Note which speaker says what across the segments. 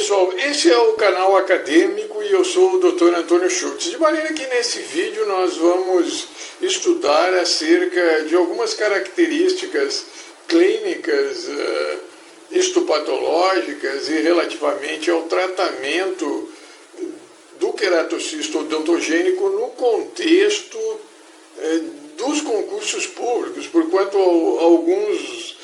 Speaker 1: pessoal, esse é o canal acadêmico e eu sou o Dr. Antônio Schultz. De maneira que nesse vídeo nós vamos estudar acerca de algumas características clínicas, histopatológicas e relativamente ao tratamento do queratocisto odontogênico no contexto dos concursos públicos, porquanto alguns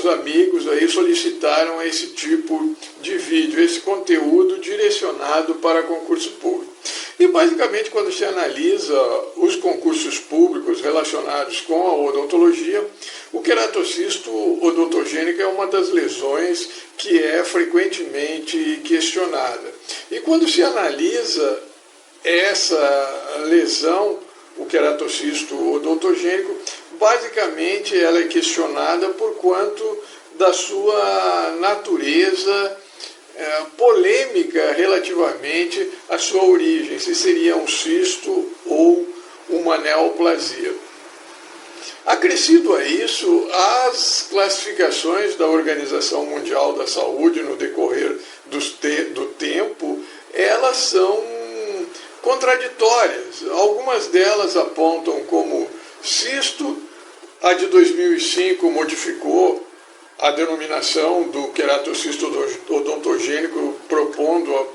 Speaker 1: amigos aí solicitaram esse tipo de vídeo, esse conteúdo direcionado para concurso público. E basicamente, quando se analisa os concursos públicos relacionados com a odontologia, o queratocisto odontogênico é uma das lesões que é frequentemente questionada. E quando se analisa essa lesão, o queratocisto odontogênico, basicamente ela é questionada por quanto da sua natureza polêmica relativamente à sua origem, se seria um cisto ou uma neoplasia. Acrescido a isso, as classificações da Organização Mundial da Saúde no decorrer do tempo, elas são contraditórias. Algumas delas apontam como cisto, a de 2005 modificou a denominação do queratocisto odontogênico, propondo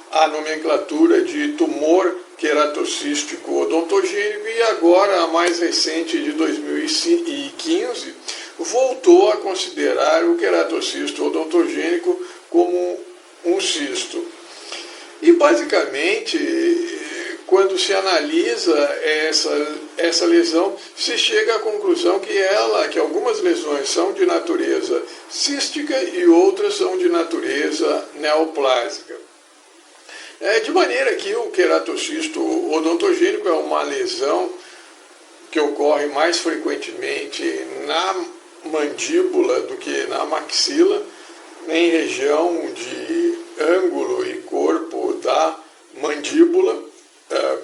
Speaker 1: a nomenclatura de tumor queratocístico odontogênico, e agora a mais recente de 2015 voltou a considerar o queratocisto odontogênico como um cisto. E basicamente, quando se analisa essa lesão, se chega à conclusão que algumas lesões são de natureza cística e outras são de natureza neoplásica. De maneira que o queratocisto odontogênico é uma lesão que ocorre mais frequentemente na mandíbula do que na maxila, em região de ângulo e corpo da mandíbula,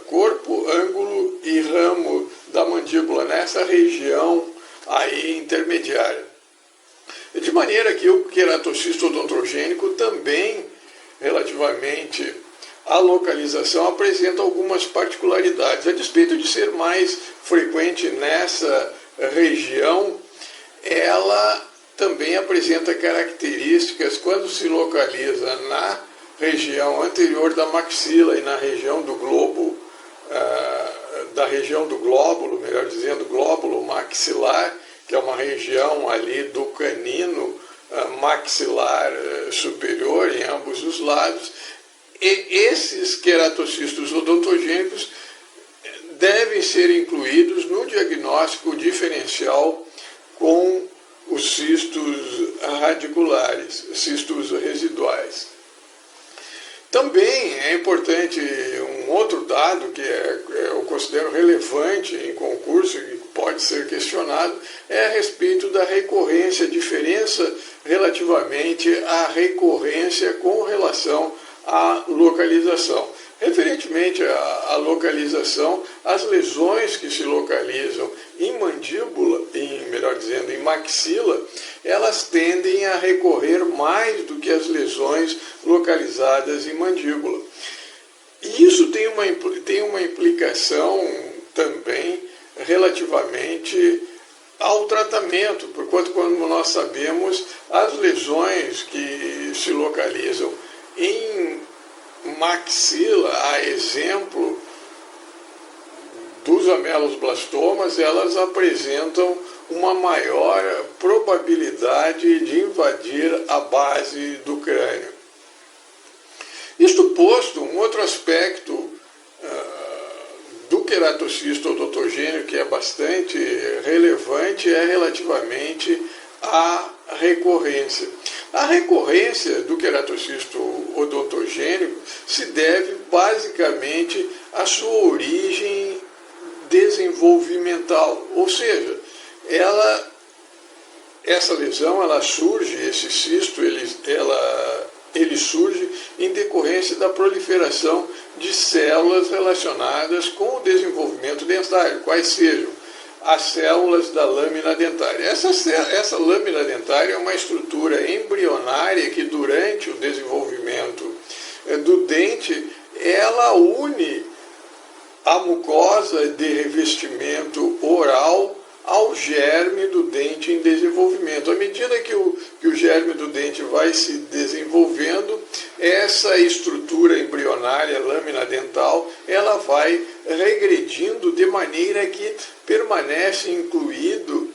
Speaker 1: corpo, ângulo e ramo da mandíbula, nessa região aí intermediária. De maneira que o queratocisto odontogênico também, relativamente à localização, apresenta algumas particularidades. A despeito de ser mais frequente nessa região, ela também apresenta características quando se localiza na região anterior da maxila e na região do globo, melhor dizendo, glóbulo maxilar, que é uma região ali do canino maxilar superior em ambos os lados. E esses queratocistos odontogênicos devem ser incluídos no diagnóstico diferencial com os cistos radiculares, cistos residuais. Também é importante um outro dado que eu considero relevante em concurso e pode ser questionado, é a respeito da recorrência, a diferença relativamente à recorrência com relação à localização. Referentemente à localização, as lesões que se localizam em mandíbula, melhor dizendo, em maxila, elas tendem a recorrer mais do que as lesões localizadas em mandíbula. E isso tem uma implicação também relativamente ao tratamento, porquanto, como nós sabemos, as lesões que se localizam em maxila, a exemplo dos ameloblastomas, elas apresentam uma maior probabilidade de invadir a base do crânio. Isto posto, um outro aspecto do queratocisto odontogênico que é bastante relevante é relativamente à recorrência. A recorrência do queratocisto odontogênico se deve basicamente à sua origem desenvolvimental, ou seja, essa lesão, ela surge, esse cisto, ele surge em decorrência da proliferação de células relacionadas com o desenvolvimento dentário, quais sejam as células da lâmina dentária. Essa lâmina dentária é uma estrutura embrionária que, durante o desenvolvimento do dente, ela une a mucosa de revestimento oral ao germe do dente em desenvolvimento. À medida que o germe do dente vai se desenvolvendo, essa estrutura embrionária, lâmina dental, ela vai regredindo de maneira que permanece incluído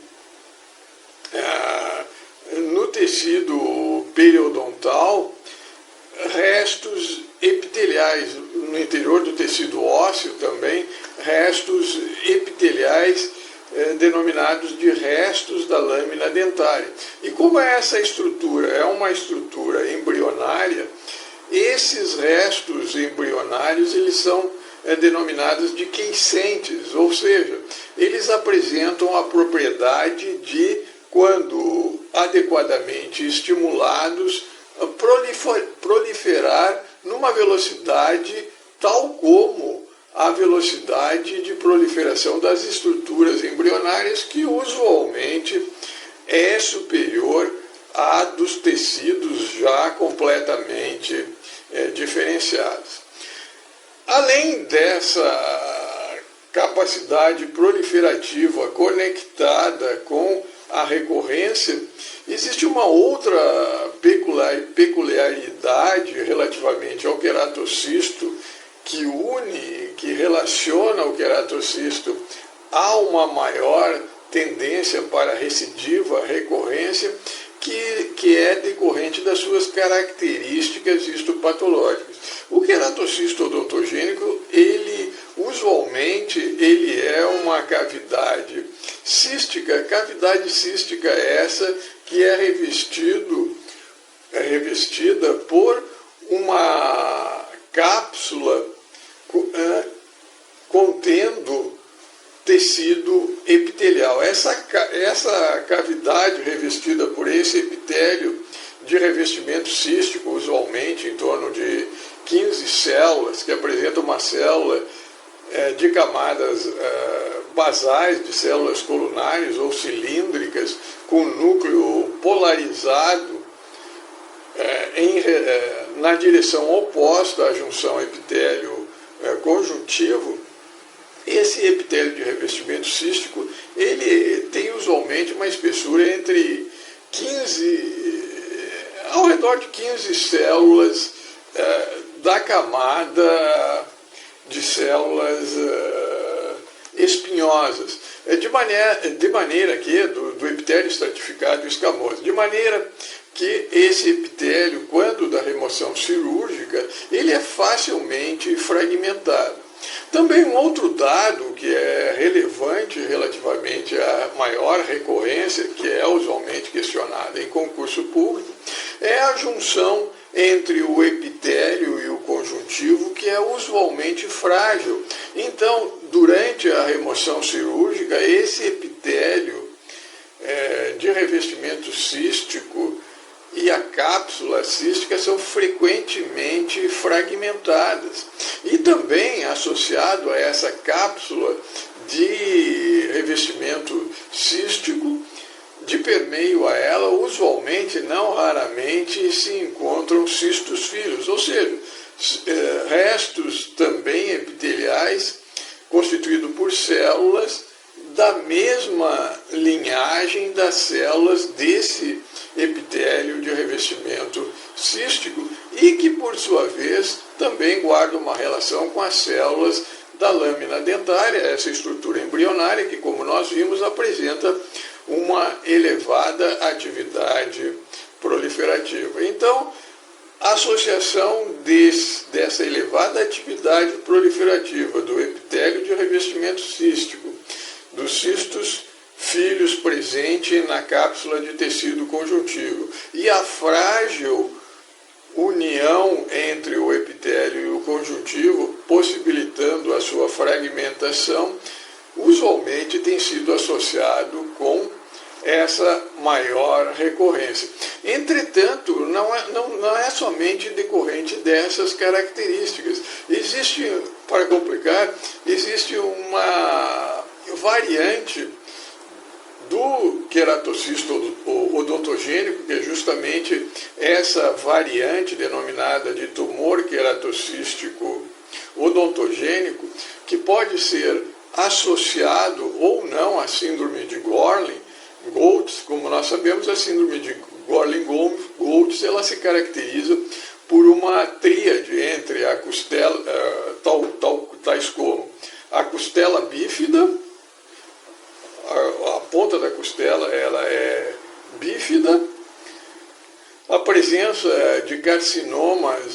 Speaker 1: no tecido periodontal restos epiteliais, no interior do tecido ósseo também, restos epiteliais denominados de restos da lâmina dentária. E como essa estrutura é uma estrutura embrionária, esses restos embrionários eles são denominados de quiescentes, ou seja, eles apresentam a propriedade de, quando adequadamente estimulados, proliferar numa velocidade tal como a velocidade de proliferação das estruturas embrionárias, que usualmente é superior à dos tecidos já completamente diferenciados. Além dessa capacidade proliferativa conectada com a recorrência, existe uma outra peculiaridade relativamente ao queratocisto que relaciona o queratocisto a uma maior tendência para recidiva, recorrência, que é decorrente das suas características histopatológicas. O queratocisto odontogênico, usualmente, é uma cavidade cística essa que é revestida por uma cápsula contendo tecido epitelial. Essa cavidade revestida por esse epitélio de revestimento cístico, usualmente em torno de 15 células, que apresenta uma célula de camadas basais de células colunares ou cilíndricas, com núcleo polarizado na direção oposta à junção epitélio conjuntivo. Esse epitélio de revestimento cístico, ele tem usualmente uma espessura entre ao redor de 15 células da camada de células espinhosas, de maneira que, do epitélio estratificado e escamoso, de maneira que esse epitélio, quando da remoção cirúrgica, ele é facilmente fragmentado. Também um outro dado que é relevante relativamente à maior recorrência, que é usualmente questionada em concurso público, é a junção entre o epitélio e o conjuntivo, que é usualmente frágil. Então, durante a remoção cirúrgica, esse epitélio de revestimento cístico e a cápsula cística são frequentemente fragmentadas. E também, associado a essa cápsula de revestimento cístico, de permeio a ela, usualmente, não raramente, se encontram cistos filos, ou seja, restos também epiteliais constituídos por células da mesma linhagem das células desse epitélio de revestimento cístico e que, por sua vez, também guardam uma relação com as células da lâmina dentária, essa estrutura embrionária que, como nós vimos, apresenta uma elevada atividade proliferativa. Então, a associação dessa elevada atividade proliferativa do epitélio de revestimento cístico, dos cistos filhos presente na cápsula de tecido conjuntivo e a frágil união entre o epitélio e o conjuntivo, possibilitando a sua fragmentação, usualmente tem sido associado com essa maior recorrência. Entretanto, não é somente decorrente dessas características. Para complicar, existe uma variante do queratocisto odontogênico, que é justamente essa variante denominada de tumor queratocístico odontogênico, que pode ser associado ou não à síndrome de Gorlin-Goltz. Como nós sabemos, a síndrome de Gorlin-Goltz ela se caracteriza por uma tríade entre a costela, tais como a costela bífida, a ponta da costela ela é bífida, a presença de carcinomas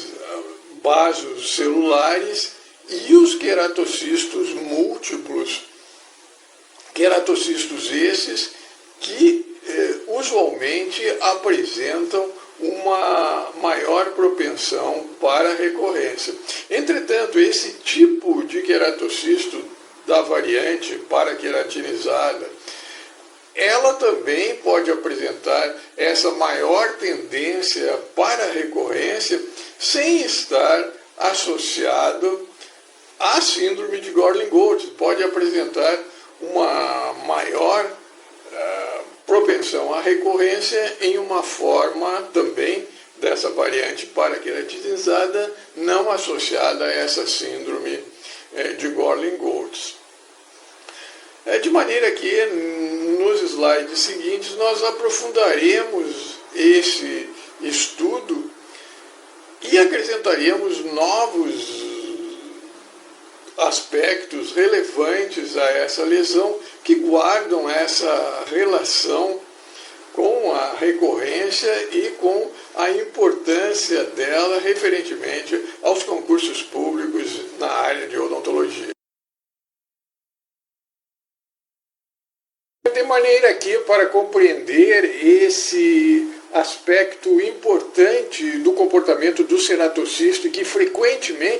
Speaker 1: basocelulares e os queratocistos múltiplos, queratocistos esses que usualmente apresentam uma maior propensão para recorrência. Entretanto, esse tipo de queratocisto da variante paraqueratinizada, ela também pode apresentar essa maior tendência para recorrência sem estar associado à síndrome de Gorlin-Goltz. Pode apresentar uma maior propensão à recorrência em uma forma também dessa variante paraqueratinizada não associada a essa síndrome de Gorlin-Goltz. De maneira que nos slides seguintes nós aprofundaremos esse estudo e acrescentaremos novos aspectos relevantes a essa lesão que guardam essa relação com a recorrência e com a importância dela referentemente aos concursos públicos na área de odontologia. De maneira que, para compreender esse aspecto importante do comportamento do ceratocisto, que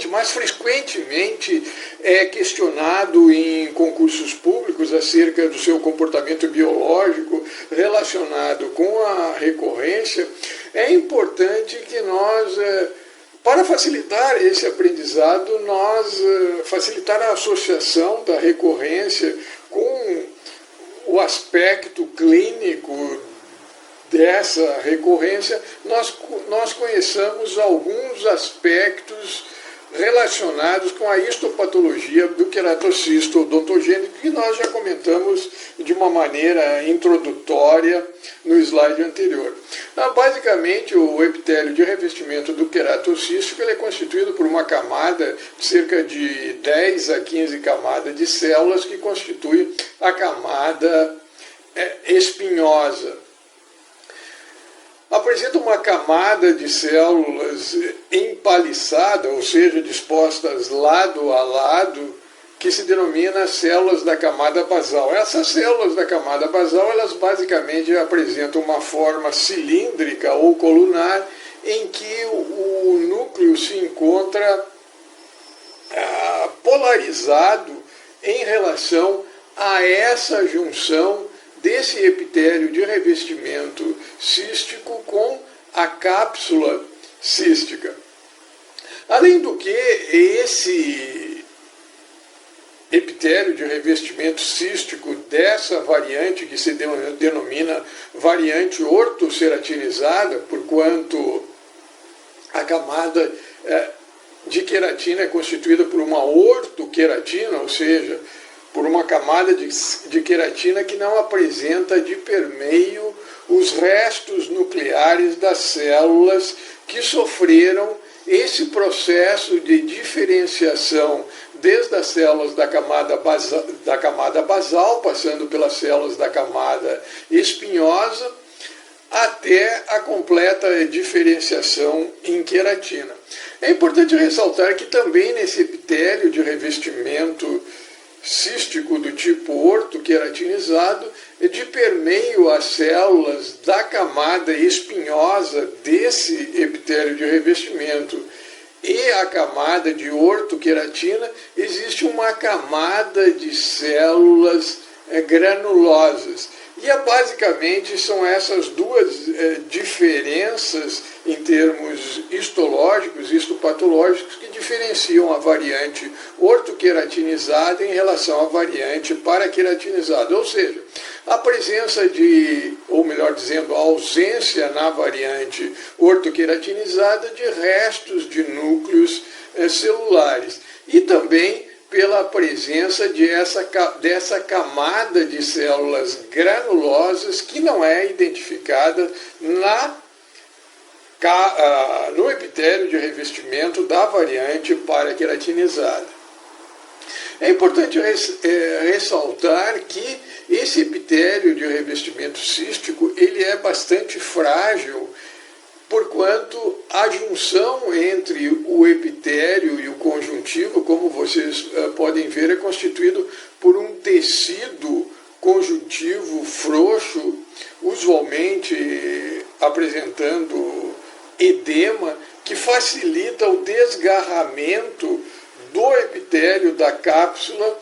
Speaker 1: mais frequentemente é questionado em concursos públicos acerca do seu comportamento biológico relacionado com a recorrência, é importante que nós, para facilitar esse aprendizado, facilitar a associação da recorrência com o aspecto clínico dessa recorrência, nós conheçamos alguns aspectos relacionados com a histopatologia do queratocisto odontogênico, que nós já comentamos de uma maneira introdutória no slide anterior. Basicamente, o epitélio de revestimento do queratocístico ele é constituído por uma camada de cerca de 10 a 15 camadas de células que constitui a camada espinhosa. Apresenta uma camada de células empaliçada, ou seja, dispostas lado a lado, que se denomina células da camada basal. Essas células da camada basal, elas basicamente apresentam uma forma cilíndrica ou colunar, em que o núcleo se encontra polarizado em relação a essa junção desse epitélio de revestimento cístico com a cápsula cística. Além do que, esse epitélio de revestimento cístico dessa variante, que se denomina variante ortoceratinizada, porquanto a camada de queratina é constituída por uma ortoqueratina, ou seja, por uma camada de queratina que não apresenta de permeio os restos nucleares das células que sofreram esse processo de diferenciação desde as células da camada basal, passando pelas células da camada espinhosa, até a completa diferenciação em queratina. É importante ressaltar que também nesse epitélio de revestimento cístico do tipo ortoqueratinizado, de permeio às células da camada espinhosa desse epitélio de revestimento e a camada de ortoqueratina, existe uma camada de células granulosas. E basicamente são essas duas diferenças em termos histológicos, histopatológicos, que diferenciam a variante ortoqueratinizada em relação à variante paraqueratinizada. Ou seja, a presença ou melhor dizendo, a ausência na variante ortoqueratinizada de restos de núcleos celulares. E também pela presença dessa camada de células granulosas que não é identificada no epitélio de revestimento da variante paraqueratinizada. É importante ressaltar que esse epitélio de revestimento cístico ele é bastante frágil, porquanto a junção entre o epitélio e o conjuntivo, como vocês podem ver, é constituído por um tecido conjuntivo frouxo, usualmente apresentando edema, que facilita o desgarramento do epitélio da cápsula,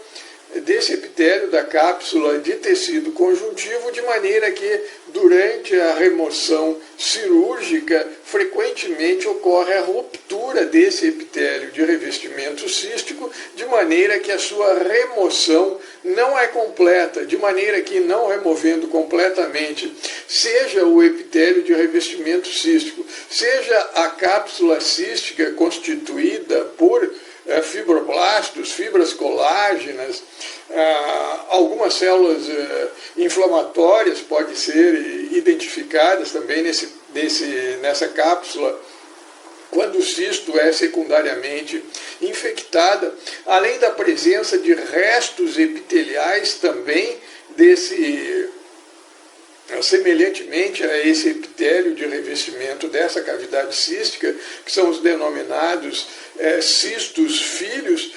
Speaker 1: desse epitélio da cápsula de tecido conjuntivo, de maneira que durante a remoção cirúrgica frequentemente ocorre a ruptura desse epitélio de revestimento cístico, de maneira que a sua remoção não é completa, de maneira que não removendo completamente, seja o epitélio de revestimento cístico, seja a cápsula cística constituída por fibroblastos, fibras colágenas, algumas células inflamatórias podem ser identificadas também nessa cápsula, quando o cisto é secundariamente infectada, além da presença de restos epiteliais também semelhantemente a esse epitélio de revestimento dessa cavidade cística, que são os denominados cistos filhos,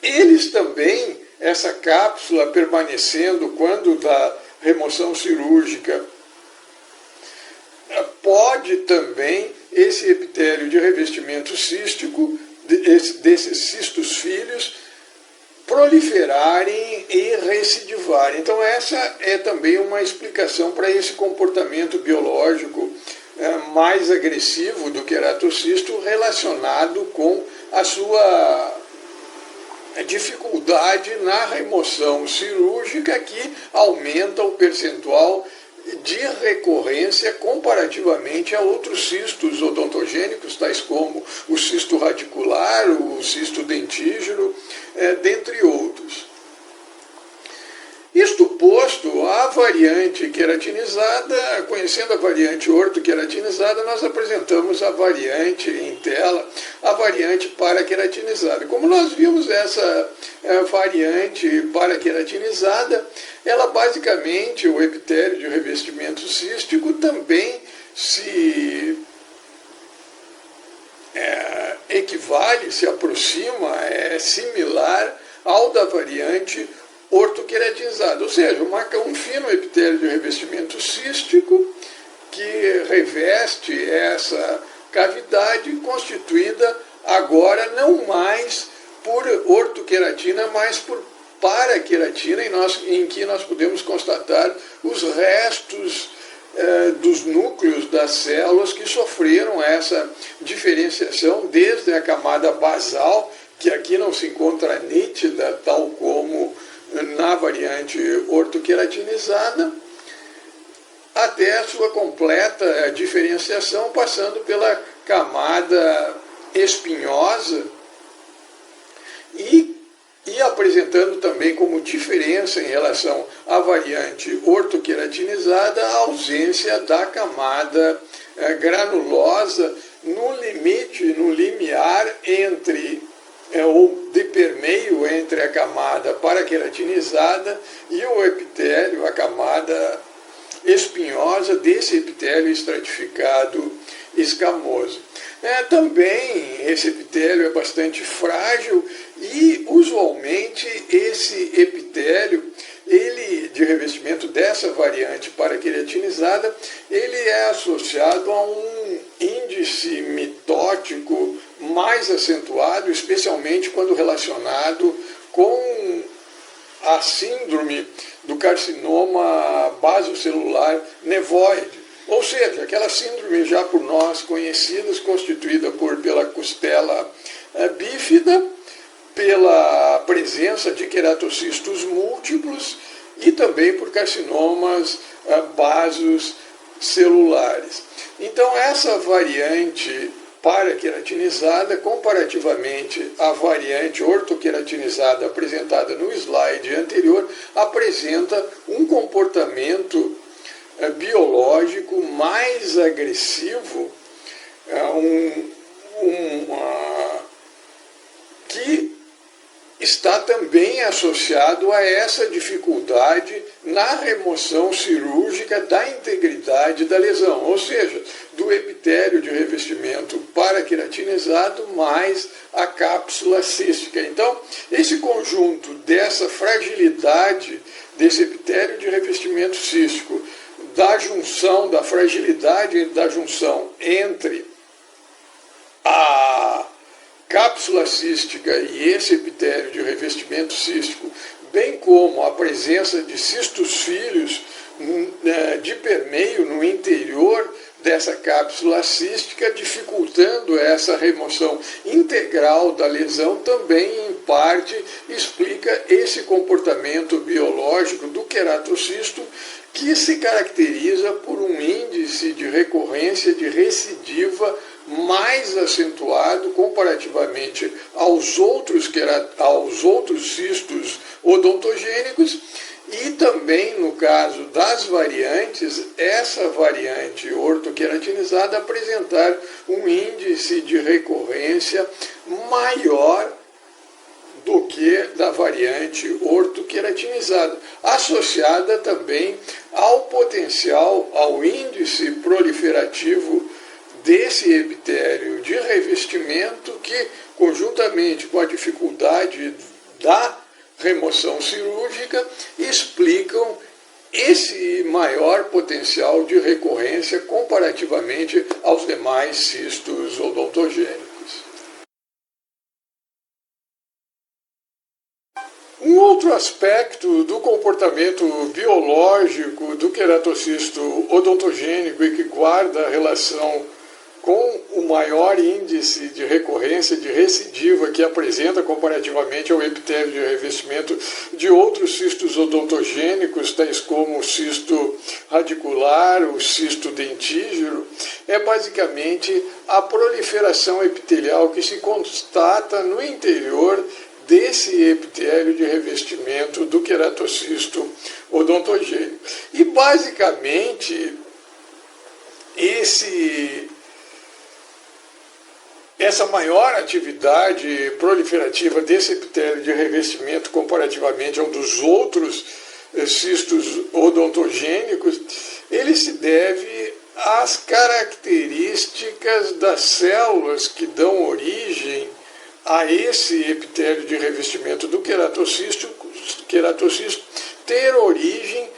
Speaker 1: eles também, essa cápsula permanecendo quando da remoção cirúrgica, pode também esse epitélio de revestimento cístico, desses cistos filhos, proliferarem e recidivarem. Então essa é também uma explicação para esse comportamento biológico mais agressivo do queratocisto, relacionado com a sua dificuldade na remoção cirúrgica, que aumenta o percentual de recorrência comparativamente a outros cistos odontogênicos, tais como o cisto radicular, o cisto dentígeno, dentre outros. Isto posto, a variante queratinizada, conhecendo a variante ortoqueratinizada, nós apresentamos a variante em tela, a variante paraqueratinizada. Como nós vimos, essa variante paraqueratinizada, ela basicamente, o epitélio de revestimento cístico também se equivale, se aproxima, é similar ao da variante ortoqueratinizada, ou seja, um fino epitélio de revestimento cístico que reveste essa cavidade constituída agora não mais por ortoqueratina, mas por paraqueratina, em que nós podemos constatar os restos dos núcleos das células que sofreram essa diferenciação desde a camada basal, que aqui não se encontra nítida, tal como na variante ortoqueratinizada, até a sua completa diferenciação, passando pela camada espinhosa e apresentando também como diferença em relação à variante ortoqueratinizada a ausência da camada granulosa no limite, no limiar entre ou de permeio entre a camada paraqueratinizada e o epitélio, a camada espinhosa desse epitélio estratificado escamoso. Também esse epitélio é bastante frágil e, usualmente, esse epitélio, ele, de revestimento dessa variante paraqueratinizada, ele é associado a um índice mitótico mais acentuado, especialmente quando relacionado com a síndrome do carcinoma basocelular nevoide, ou seja, aquela síndrome já por nós conhecidas, constituída pela costela bífida, pela presença de queratocistos múltiplos e também por carcinomas basocelulares. Então, essa variante paraqueratinizada, comparativamente à variante ortoqueratinizada apresentada no slide anterior, apresenta um comportamento biológico mais agressivo, que está também associado a essa dificuldade na remoção cirúrgica da integridade da lesão, ou seja, do epitélio de revestimento paraqueratinizado mais a cápsula cística. Então, esse conjunto dessa fragilidade desse epitélio de revestimento cístico, da fragilidade da junção entre a cápsula cística e esse epitélio de revestimento cístico, bem como a presença de cistos filhos de permeio no interior dessa cápsula cística, dificultando essa remoção integral da lesão, também, em parte, explica esse comportamento biológico do queratocisto, que se caracteriza por um índice de recorrência de recidiva mais acentuado comparativamente aos outros cistos odontogênicos, e também, no caso das variantes, essa variante ortoqueratinizada apresentar um índice de recorrência maior do que da variante ortoqueratinizada, associada também ao potencial, ao índice proliferativo desse epitélio de revestimento, que, conjuntamente com a dificuldade da remoção cirúrgica, explicam esse maior potencial de recorrência comparativamente aos demais cistos odontogênicos. Um outro aspecto do comportamento biológico do queratocisto odontogênico e que guarda relação com o maior índice de recorrência de recidiva que apresenta comparativamente ao epitélio de revestimento de outros cistos odontogênicos, tais como o cisto radicular, o cisto dentígero, é basicamente a proliferação epitelial que se constata no interior desse epitélio de revestimento do queratocisto odontogênico. E, basicamente, essa maior atividade proliferativa desse epitélio de revestimento comparativamente a um dos outros cistos odontogênicos, ele se deve às características das células que dão origem a esse epitélio de revestimento do queratocisto ter origem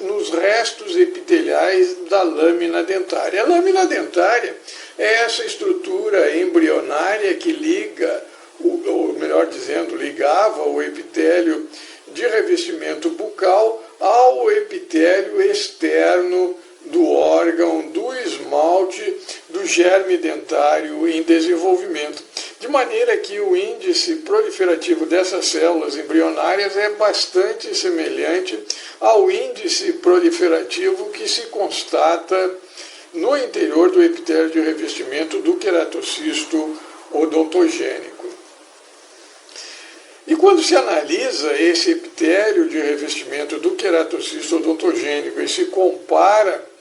Speaker 1: nos restos epiteliais da lâmina dentária. A lâmina dentária é essa estrutura embrionária que liga, ou melhor dizendo, ligava o epitélio de revestimento bucal ao epitélio externo do órgão do esmalte do germe dentário em desenvolvimento. De maneira que o índice proliferativo dessas células embrionárias é bastante semelhante ao índice proliferativo que se constata no interior do epitélio de revestimento do queratocisto odontogênico. E quando se analisa esse epitélio de revestimento do queratocisto odontogênico e se compara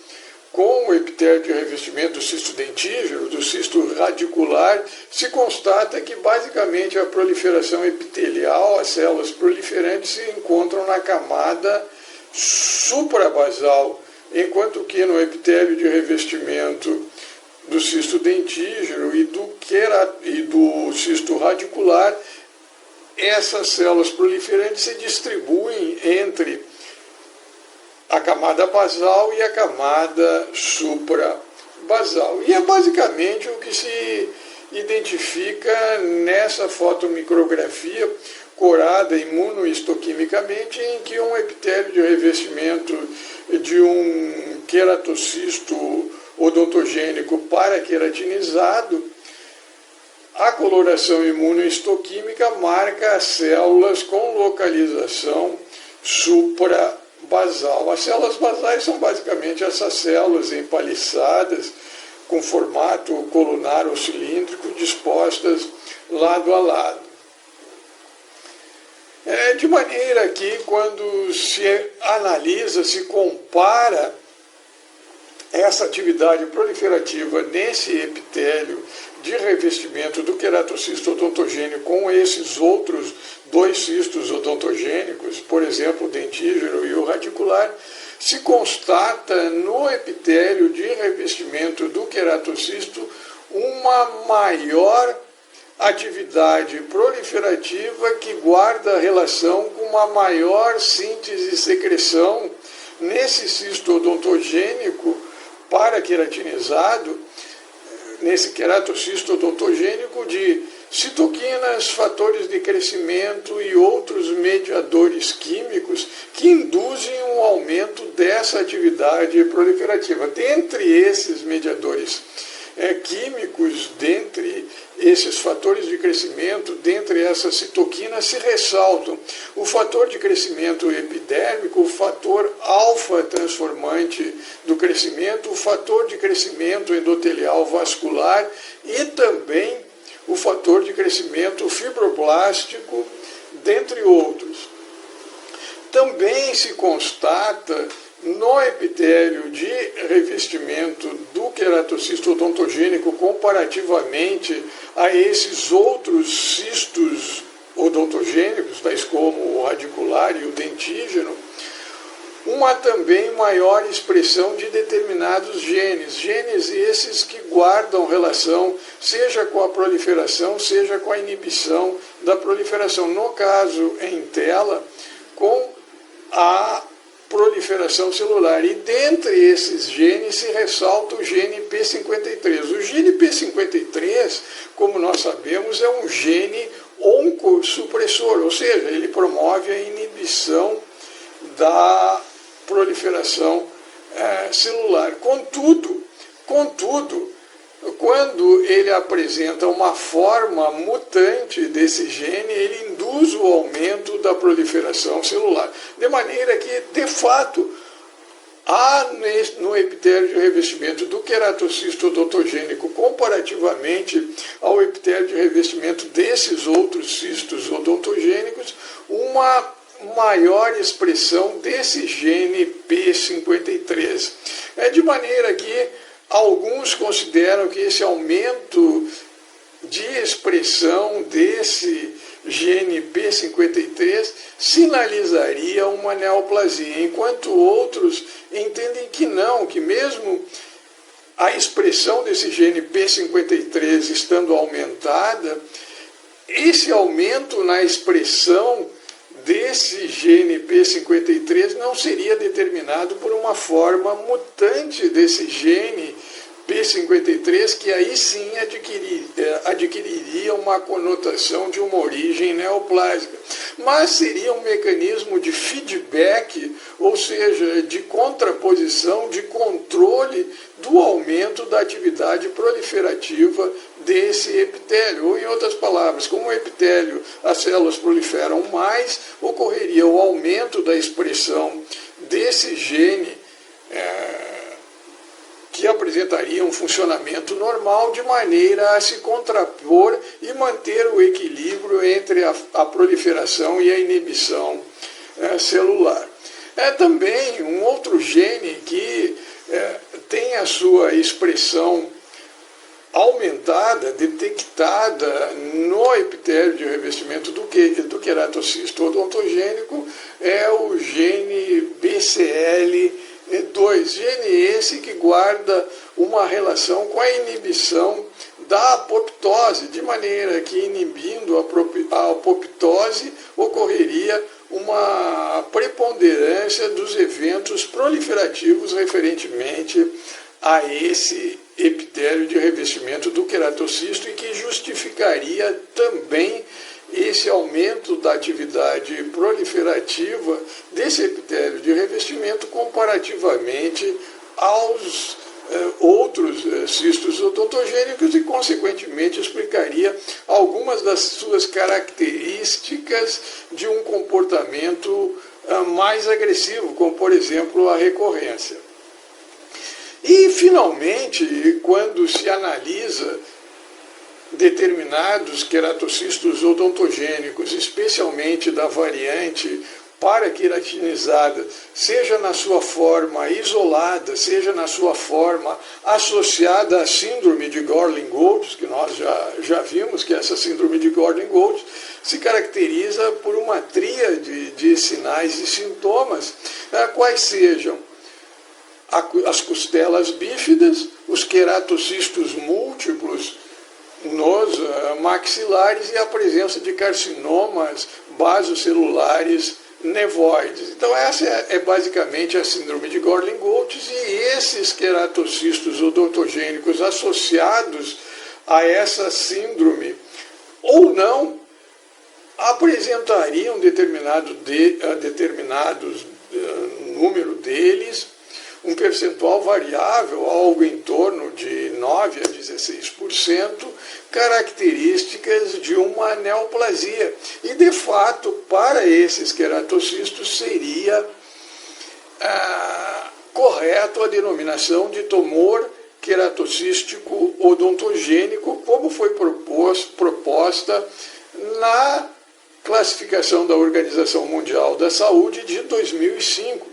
Speaker 1: com o epitélio de revestimento do cisto dentígero, do cisto radicular, se constata que basicamente a proliferação epitelial, as células proliferantes, se encontram na camada suprabasal, enquanto que no epitélio de revestimento do cisto dentígero e do cisto radicular, essas células proliferantes se distribuem entre a camada basal e a camada suprabasal. E é basicamente o que se identifica nessa fotomicrografia corada imunohistoquimicamente, em que um epitélio de revestimento de um queratocisto odontogênico paraqueratinizado, a coloração imunohistoquímica marca as células com localização suprabasal. As células basais são basicamente essas células empaliçadas, com formato colunar ou cilíndrico, dispostas lado a lado. De maneira que, quando se analisa, se compara essa atividade proliferativa nesse epitélio de revestimento do queratocisto odontogênico com esses outros dois cistos odontogênicos, por exemplo, o dentígeno e o radicular, se constata no epitélio de revestimento do queratocisto uma maior atividade proliferativa que guarda relação com uma maior síntese e secreção nesse cisto odontogênico paraqueratinizado, nesse queratocisto odontogênico, de citoquinas, fatores de crescimento e outros mediadores químicos que induzem um aumento dessa atividade proliferativa. Dentre esses mediadores químicos, dentre esses fatores de crescimento, dentre essas citoquinas, se ressaltam o fator de crescimento epidérmico, o fator alfa transformante do crescimento, o fator de crescimento endotelial vascular e também o fator de crescimento fibroblástico, dentre outros. Também se constata no epitélio de revestimento do queratocisto odontogênico, comparativamente a esses outros cistos odontogênicos, tais como o radicular e o dentígeno, uma também maior expressão de determinados genes esses que guardam relação, seja com a proliferação, seja com a inibição da proliferação. No caso, em tela, com a proliferação celular. E dentre esses genes se ressalta o gene P53. O gene P53, como nós sabemos, é um gene oncossupressor, ou seja, ele promove a inibição da proliferação celular. Contudo, quando ele apresenta uma forma mutante desse gene, ele induz o aumento da proliferação celular. De maneira que, de fato, há no epitélio de revestimento do queratocisto odontogênico, comparativamente ao epitélio de revestimento desses outros cistos odontogênicos, uma maior expressão desse gene P53. De maneira que alguns consideram que esse aumento de expressão desse gene P53 sinalizaria uma neoplasia, enquanto outros entendem que não, que mesmo a expressão desse gene P53 estando aumentada, esse aumento na expressão desse gene P53 não seria determinado por uma forma mutante desse gene P53, que aí sim adquiriria uma conotação de uma origem neoplásica, mas seria um mecanismo de feedback, ou seja, de contraposição, de controle do aumento da atividade proliferativa desse epitélio. Ou, em outras palavras, como o epitélio, as células proliferam mais, ocorreria o aumento da expressão desse gene que apresentaria um funcionamento normal, de maneira a se contrapor e manter o equilíbrio entre a proliferação e a inibição celular. Também um outro gene que tem a sua expressão aumentada, detectada no epitélio de revestimento do queratocisto odontogênico, é o gene BCL2, gene esse que guarda uma relação com a inibição da apoptose, de maneira que, inibindo a apoptose, ocorreria uma preponderância dos eventos proliferativos referentemente a esse epitélio de revestimento do queratocisto, e que justificaria também esse aumento da atividade proliferativa desse epitélio de revestimento comparativamente aos outros cistos odontogênicos e, consequentemente, explicaria algumas das suas características de um comportamento mais agressivo, como, por exemplo, a recorrência. E, finalmente, quando se analisa determinados queratocistos odontogênicos, especialmente da variante paraqueratinizada, seja na sua forma isolada, seja na sua forma associada à síndrome de Gorlin-Goltz, que nós já vimos que essa síndrome de Gorlin-Goltz se caracteriza por uma tríade de sinais e sintomas, quais sejam as costelas bífidas, os queratocistos múltiplos nos maxilares e a presença de carcinomas basocelulares nevoides. Então essa é basicamente a síndrome de Gorlin-Goltz, e esses queratocistos odontogênicos associados a essa síndrome ou não apresentariam determinado número deles, um percentual variável, algo em torno de 9 a 16%, características de uma neoplasia. E, de fato, para esses queratocistos seria correto a denominação de tumor queratocístico odontogênico, como foi proposta na classificação da Organização Mundial da Saúde de 2005.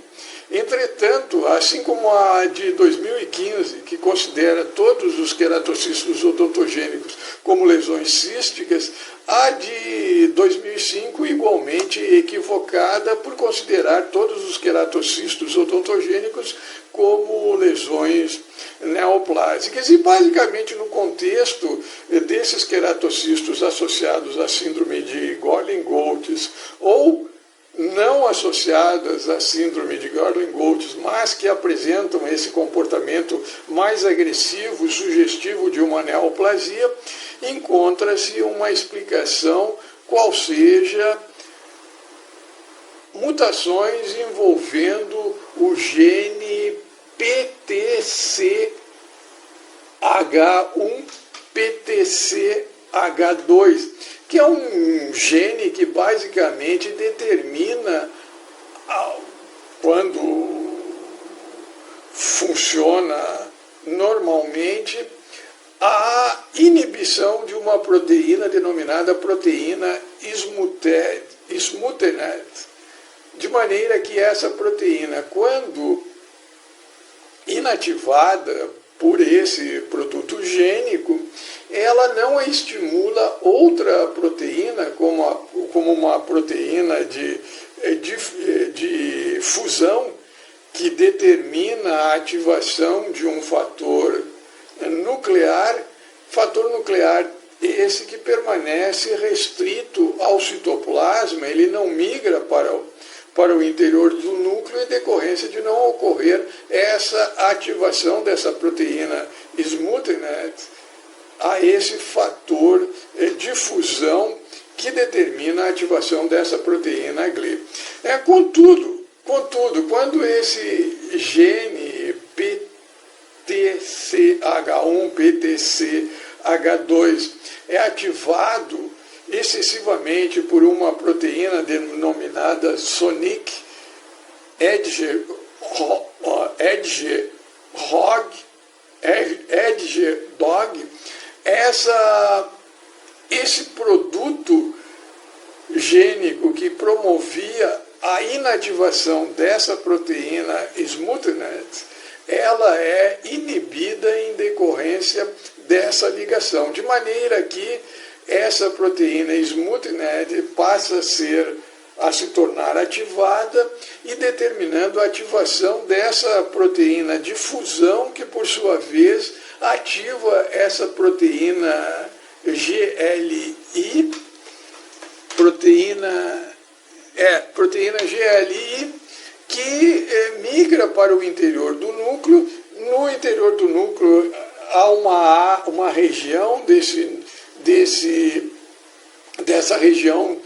Speaker 1: Entretanto, assim como a de 2015, que considera todos os queratocistos odontogênicos como lesões císticas, a de 2005 igualmente equivocada por considerar todos os queratocistos odontogênicos como lesões neoplásicas. E basicamente no contexto desses queratocistos associados à síndrome de Gorlin-Goltz ou não associadas à síndrome de Gorlin-Goltz, mas que apresentam esse comportamento mais agressivo e sugestivo de uma neoplasia, encontra-se uma explicação, qual seja mutações envolvendo o gene PTCH1, PTCH2, que é um gene que basicamente determina, quando funciona normalmente, a inibição de uma proteína denominada proteína smutenet, de maneira que essa proteína, quando inativada por esse produto gênico, ela não estimula outra proteína, como uma proteína de fusão, que determina a ativação de um fator nuclear esse que permanece restrito ao citoplasma, ele não migra para o interior do núcleo, em decorrência de não ocorrer essa ativação dessa proteína smutenet a esse fator de fusão que determina a ativação dessa proteína GLI. Contudo, quando esse gene PTCH1, PTCH2 é ativado excessivamente por uma proteína denominada Sonic Edge-Dog, esse produto gênico que promovia a inativação dessa proteína smutenet, ela é inibida em decorrência dessa ligação, de maneira que essa proteína smutenet passa a se tornar ativada e determinando a ativação dessa proteína de fusão, que por sua vez ativa essa proteína GLI, proteína GLI, que migra para o interior do núcleo. No interior do núcleo há uma região desse dessa região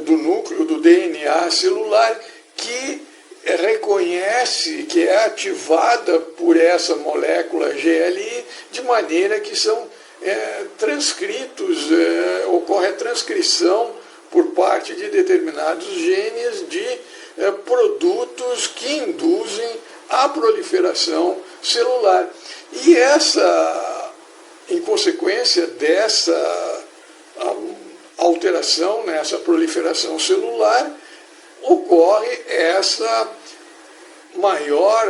Speaker 1: do núcleo do DNA celular que reconhece, que é ativada por essa molécula GLI, de maneira que são transcritos, ocorre a transcrição por parte de determinados genes de produtos que induzem a proliferação celular. E em consequência dessa alteração, nessa proliferação celular, ocorre essa maior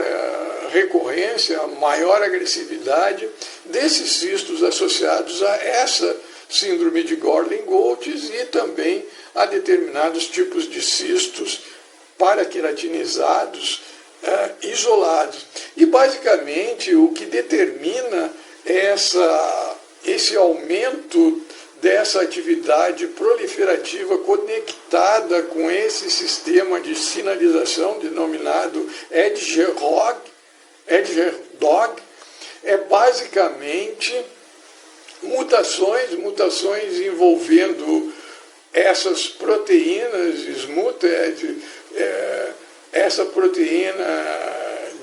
Speaker 1: recorrência, maior agressividade desses cistos associados a essa síndrome de Gorlin-Goltz e também a determinados tipos de cistos paraqueratinizados isolados. E basicamente o que determina esse aumento dessa atividade proliferativa conectada com esse sistema de sinalização denominado Edger-Dog é basicamente mutações envolvendo essas proteínas SMUTED, essa proteína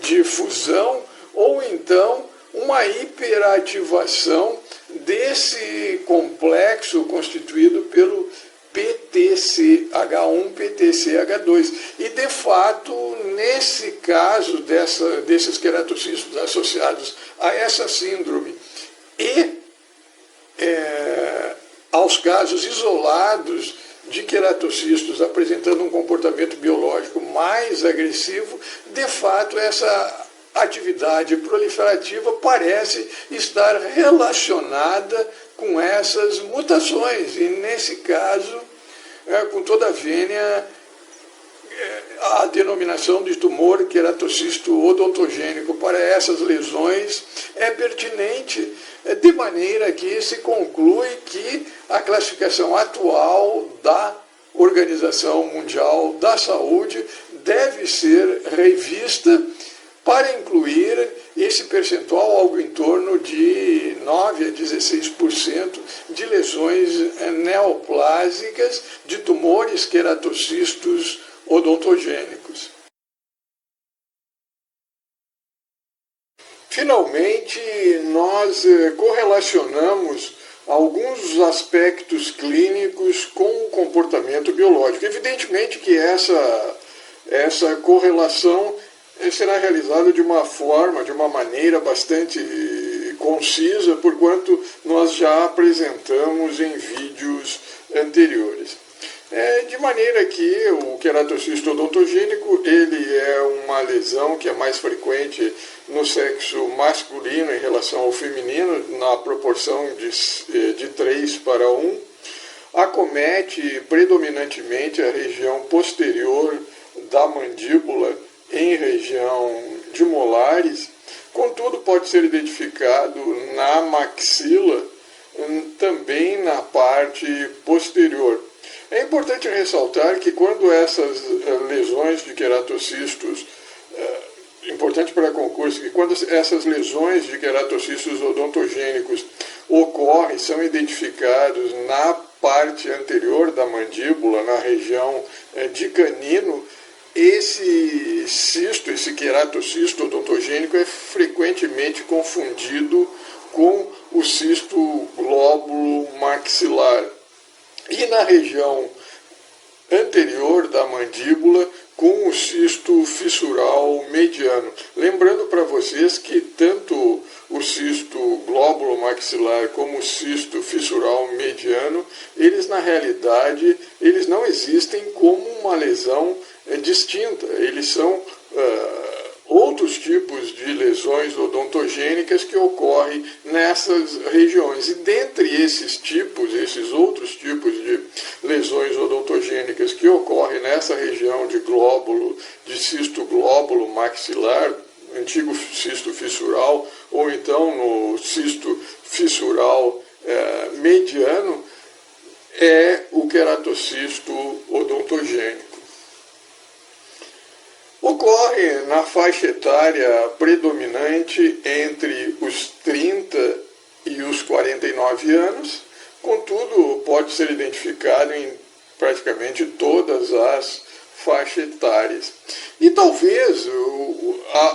Speaker 1: de fusão, ou então uma hiperativação desse complexo constituído pelo PTCH1, PTCH2. E, de fato, nesse caso desses queratocistos associados a essa síndrome e aos casos isolados de queratocistos apresentando um comportamento biológico mais agressivo, de fato, essa atividade proliferativa parece estar relacionada com essas mutações. E, nesse caso, com toda a vênia, a denominação de tumor queratocisto odontogênico para essas lesões é pertinente, de maneira que se conclui que a classificação atual da Organização Mundial da Saúde deve ser revista para incluir esse percentual algo em torno de 9 a 16% de lesões neoplásicas de tumores queratocistos odontogênicos. Finalmente, nós correlacionamos alguns aspectos clínicos com o comportamento biológico. Evidentemente que essa correlação será realizada de uma maneira bastante concisa, porquanto nós já apresentamos em vídeos anteriores. De maneira que o queratocisto odontogênico ele é uma lesão que é mais frequente no sexo masculino em relação ao feminino, na proporção de 3 para 1. Acomete predominantemente a região posterior da mandíbula em região de molares, contudo pode ser identificado na maxila, também na parte posterior. É importante ressaltar que quando essas lesões de queratocistos, importante para concurso, que quando essas lesões de queratocistos odontogênicos ocorrem, são identificados na parte anterior da mandíbula, na região de canino, esse cisto, esse queratocisto odontogênico é frequentemente confundido com o cisto glóbulo maxilar. E na região anterior da mandíbula, com o cisto fissural mediano. Lembrando para vocês que tanto o cisto glóbulo maxilar como o cisto fissural mediano, eles na realidade, eles não existem como uma lesão distinta. Eles são outros tipos de lesões odontogênicas que ocorrem nessas regiões. E dentre esses outros tipos de lesões odontogênicas que ocorrem nessa região de cisto glóbulo maxilar, antigo cisto fissural, ou então no cisto fissural mediano, é o queratocisto odontogênico. Ocorre na faixa etária predominante entre os 30 e os 49 anos, Contudo, pode ser identificado em praticamente todas as faixas etárias. E talvez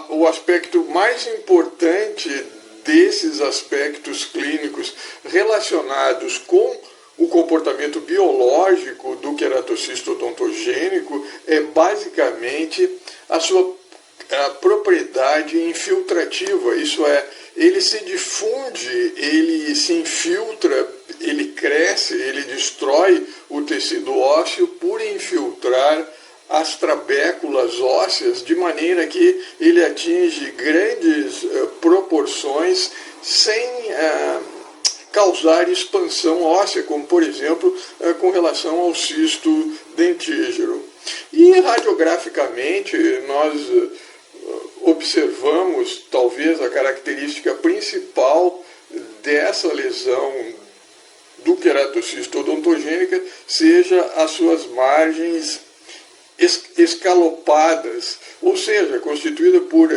Speaker 1: o aspecto mais importante desses aspectos clínicos relacionados com o comportamento biológico do queratocisto odontogênico é basicamente a sua propriedade infiltrativa, isso é, ele se difunde, ele se infiltra, ele cresce, ele destrói o tecido ósseo por infiltrar as trabéculas ósseas, de maneira que ele atinge grandes proporções sem causar expansão óssea, como por exemplo com relação ao cisto dentígero. E radiograficamente nós observamos talvez a característica principal dessa lesão do queratocisto odontogênica seja as suas margens escalopadas, ou seja, constituída por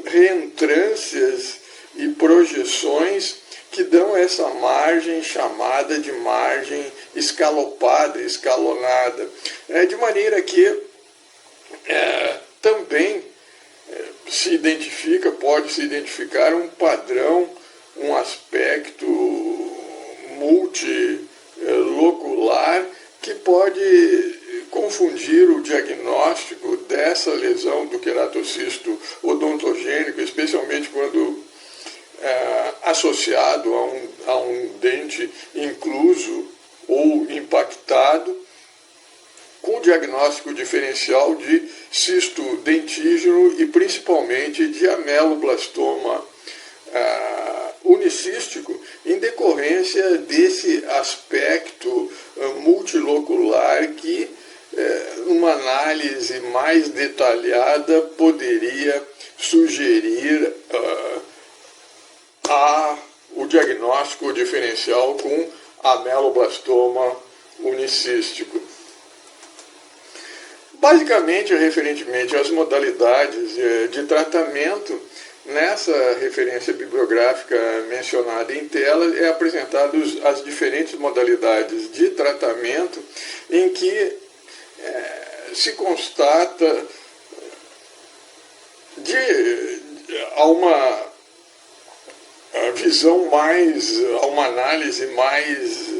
Speaker 1: reentrâncias e projeções que dão essa margem chamada de margem escalopada, escalonada, de maneira que também pode se identificar um padrão, um aspecto multilocular que pode confundir o diagnóstico dessa lesão do queratocisto odontogênico, especialmente quando associado a um dente incluso ou impactado, com diagnóstico diferencial de cisto dentígeno e principalmente de ameloblastoma unicístico, em decorrência desse aspecto multilocular que uma análise mais detalhada poderia sugerir o diagnóstico diferencial com ameloblastoma unicístico. Basicamente, referentemente às modalidades de tratamento, nessa referência bibliográfica mencionada em tela, é apresentadas as diferentes modalidades de tratamento em que se constata a uma visão a uma análise mais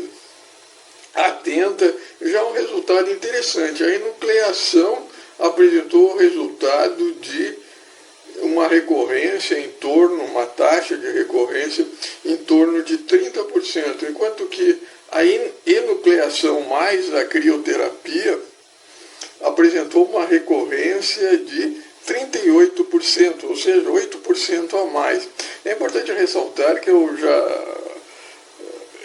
Speaker 1: atenta, já um resultado interessante. A enucleação apresentou o resultado de uma recorrência uma taxa de recorrência em torno de 30%, enquanto que a enucleação mais a crioterapia apresentou uma recorrência de 38%, ou seja, 8% a mais. É importante ressaltar que eu já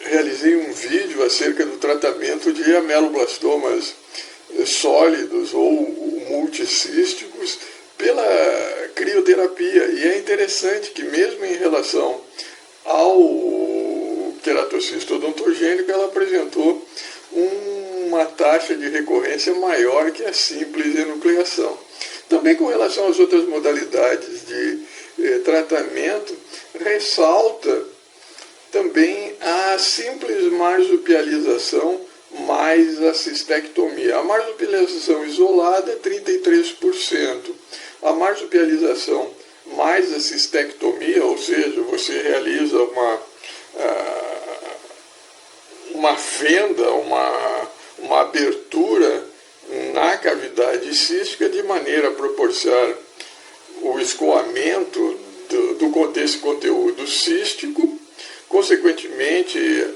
Speaker 1: realizei um vídeo acerca do tratamento de ameloblastomas sólidos ou multicísticos pela crioterapia. E é interessante que mesmo em relação ao queratocisto odontogênico, ela apresentou uma taxa de recorrência maior que a simples enucleação. Também com relação às outras modalidades de tratamento, ressalta também a simples marsupialização mais a cistectomia. A marsupialização isolada é 33%. A marsupialização mais a cistectomia, ou seja, você realiza uma fenda, uma abertura na cavidade cística de maneira a proporcionar o escoamento desse conteúdo cístico, consequentemente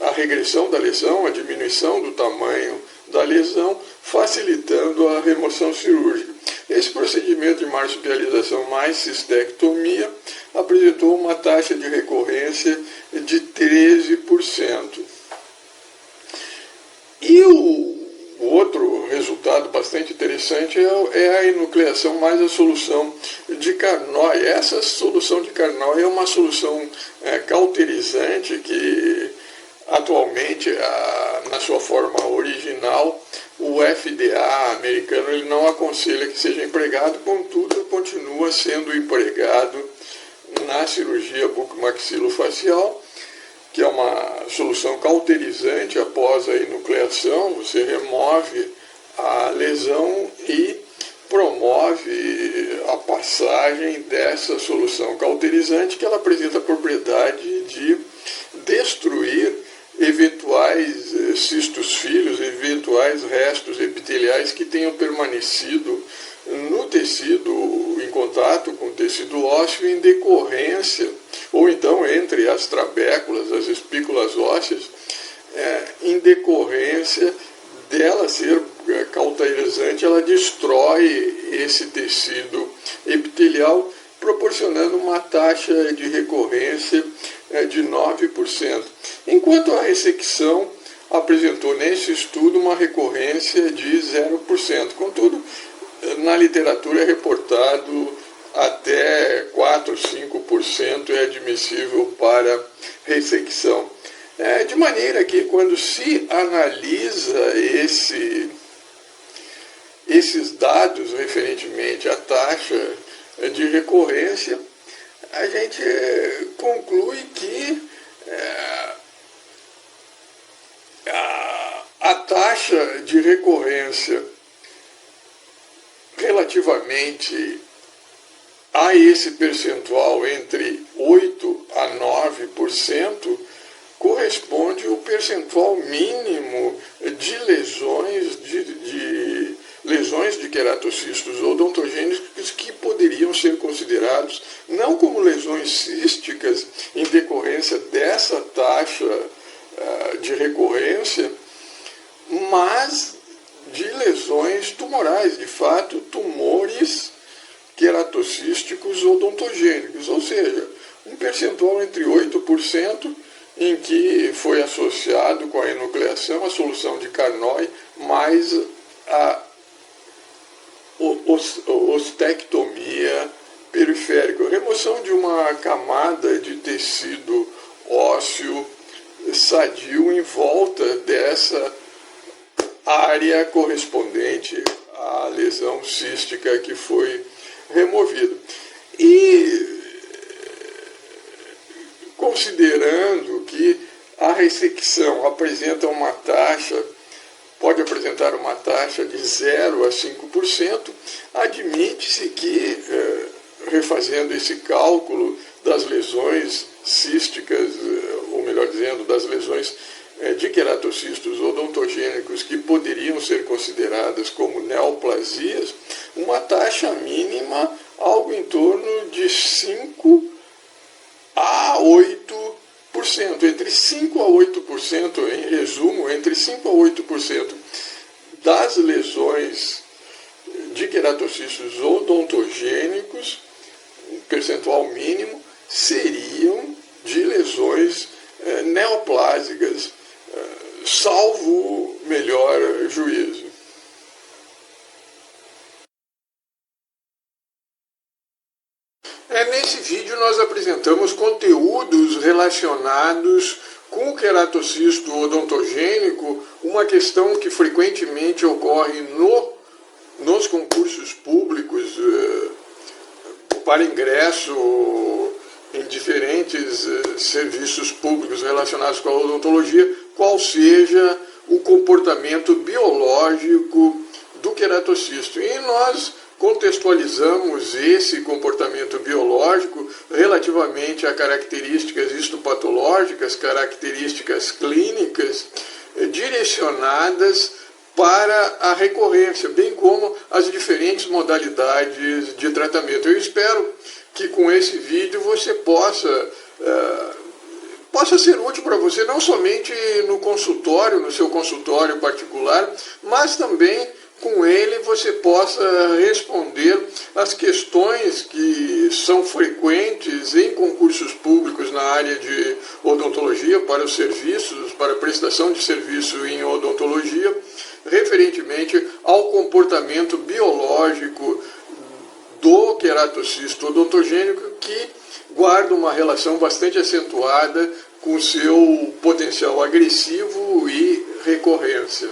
Speaker 1: a regressão da lesão, a diminuição do tamanho da lesão, facilitando a remoção cirúrgica. Esse procedimento de marsupialização mais cistectomia apresentou uma taxa de recorrência de 13%. E o outro resultado bastante interessante é a enucleação mais a solução de Carnoy. Essa solução de Carnoy é uma solução cauterizante que atualmente, na sua forma original, o FDA americano não aconselha que seja empregado, contudo continua sendo empregado na cirurgia bucomaxilofacial, que é uma solução cauterizante após a enucleação. Você remove a lesão e promove a passagem dessa solução cauterizante, que ela apresenta a propriedade de destruir eventuais cistos filhos, eventuais restos epiteliais que tenham permanecido no tecido, em contato com o tecido ósseo, em decorrência, ou então entre as trabéculas, as espículas ósseas, em decorrência dela ser cauterizante. Ela destrói esse tecido epitelial, proporcionando uma taxa de recorrência de 9%, enquanto a ressecção apresentou nesse estudo uma recorrência de 0%. Contudo, na literatura é reportado até 4, 5% é admissível para ressecção. De maneira que, quando se analisa esses dados referentemente à taxa de recorrência, a gente conclui que a taxa de recorrência relativamente a esse percentual entre 8% a 9% corresponde ao percentual mínimo de lesões de queratocistos odontogênicos que poderiam ser considerados não como lesões císticas em decorrência dessa taxa de recorrência, mas de lesões tumorais, de fato, tumores queratocísticos odontogênicos, ou seja, um percentual entre 8% em que foi associado com a enucleação a solução de Carnoy mais a ostectomia periférica, remoção de uma camada de tecido ósseo sadio em volta dessa área correspondente à lesão cística que foi removida. E considerando que a ressecção pode apresentar uma taxa de 0 a 5%, admite-se que, refazendo esse cálculo das lesões císticas, ou melhor dizendo, das lesões de queratocistos odontogênicos que poderiam ser consideradas como neoplasias, uma taxa mínima algo em torno de 5 a 8%, entre 5 a 8%, em resumo, entre 5 a 8% das lesões de queratocistos odontogênicos, um percentual mínimo, seriam de lesões neoplásicas, salvo melhor juízo. Nesse vídeo nós apresentamos conteúdos relacionados com o queratocisto odontogênico, uma questão que frequentemente ocorre nos concursos públicos para ingresso em diferentes serviços públicos relacionados com a odontologia, qual seja o comportamento biológico do queratocisto. E nós contextualizamos esse comportamento biológico relativamente a características histopatológicas, características clínicas direcionadas para a recorrência, bem como as diferentes modalidades de tratamento. Eu espero que com esse vídeo você possa ser útil para você, não somente no consultório, no seu consultório particular, mas também com ele você possa responder as questões que são frequentes em concursos públicos na área de odontologia para os serviços, para a prestação de serviço em odontologia, referentemente ao comportamento biológico do queratocisto odontogênico, que guarda uma relação bastante acentuada com seu potencial agressivo e recorrência.